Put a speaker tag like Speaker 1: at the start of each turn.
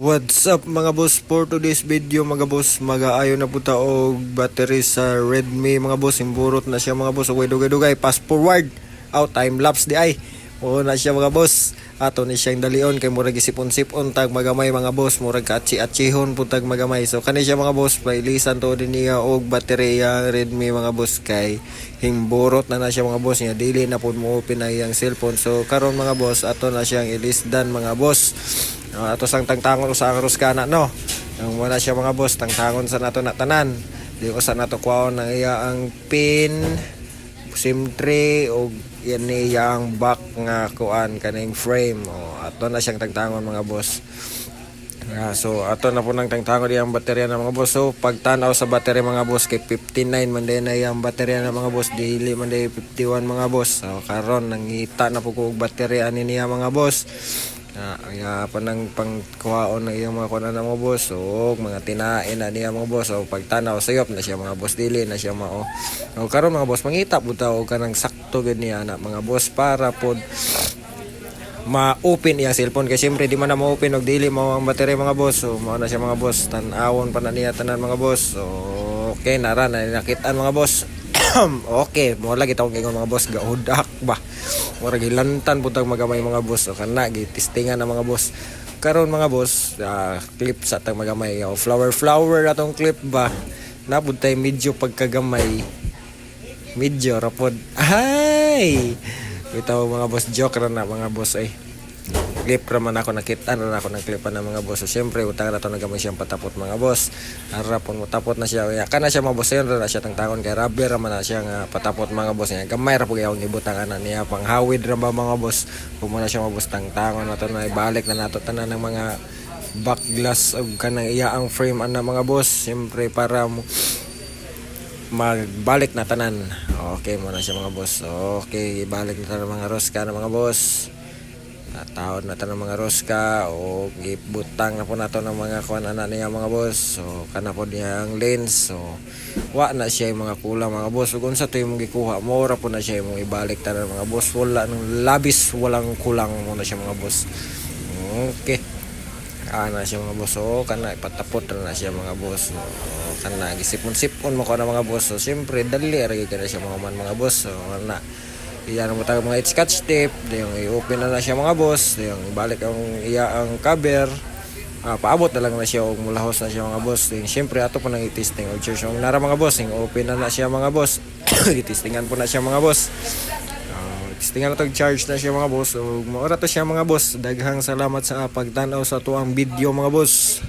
Speaker 1: What's up mga boss, for today's video mga boss, mag-aayo na po og battery sa Redmi mga boss. Imburot na siya mga boss, ugay dugay fast forward out time lapse di ay o na siya mga boss. Ato ni siyang dalion kay murag isipon-sipon tag magamay mga boss, murag katsi-atsihon po tag magamay. So kani siya mga boss, pailisan to din niya og baterya Redmi mga boss kay himburot na siya mga boss niya, dili na pud mo open na iyang cellphone. So karon mga boss, ato na siyang ilisdan mga boss. Ato sang tangtangon sa Ruskana no. Ang wala siya mga boss, tangtangon sa nato na tanan. Di ko sa nato kwaon ang iya ang pin SIM tray o yan niya ang back nga kuan kaning frame. Ato na siyang tangtangon mga boss. So ato na po nang tangtangon iyang baterya na mga boss. So pagtanaw sa baterya mga boss kay 59 man din na iyang baterya na mga boss, dili man din 51 mga boss. So karon nangita na po ko og baterya ani niya mga boss. Pa nang pangkuhaon ng iyang mga kuan na mga boss. So mga tinain na niya mga boss. So pagtanaw sayop na siya mga boss, dili na siya mao. So karon mga boss, mangita pud ta og kanang sakto gid niya na mga boss para pod ma-open iyang cellphone kay siyempre di man na ma-open og dili mao ang baterya mga boss. So mao na siya mga boss, tan-awon pa na niya tanan mga boss. So okay nara na nakitaan mga boss. Okay, mo lagi tawag ingon mga boss, gaudak ba. Murag hilantan putang magamay mga boss. O kana gitistingan na mga boss. Karon mga boss, clip sa tang magamay. O flower atong clip ba. Napud tay medyo pagkagamay. Medyo rapod. Ay! Bitaw mga boss, joke ra na mga boss ay. Clip raman ako, nakita na ako ng clipan ng mga boss. So syempre utang na to nagamay siyang patapot mga boss. Harapon mo tapot na siya. Kana siya mga boss, yun na siya tangtangon kay rubber raman na siya nga patapot mga boss niya. Gamay ra pug yung ibutang ana niya panghawid ra ba mga boss. Pumuna siya mga boss, tangtangon na to na ibalik na nato tanan ng mga back glass og kanang iya ang frame ana mga boss. Syempre para magbalik na tanan. Okay mo na siya mga boss. Okay, ibalik na tanan mga Ruska na mga boss. Taon na ng mga Ruska o gibutang na po nato ng mga kuan ana niya mga boss. So kana po niya ang lens. So wa na siya yung mga kulang mga boss. Ug unsa to imong gikuha, mora po na siya imong ibalik tanan mga boss. Wala nang labis, walang kulang mo na siya mga boss. Okay. Na siya mga boss. So kana ipatapot na siya mga boss. So kana gisipon-sipon mo ko na mga boss. So syempre dali ra gyud siya mga boss. So na iyan mo tayo mga scotch tape, yung i-open na siya mga boss, yung ibalik ang iya ang cover, paabot na lang na siya o mulahos na siya mga boss. Yung siyempre ato po nang i-testing o church yung nara mga boss, yung open na siya mga boss. I-testingan po na siya mga boss. Testingan na to, charge na siya mga boss. So maura to siya mga boss. Daghang salamat sa pagtanaw sa tuang video mga boss.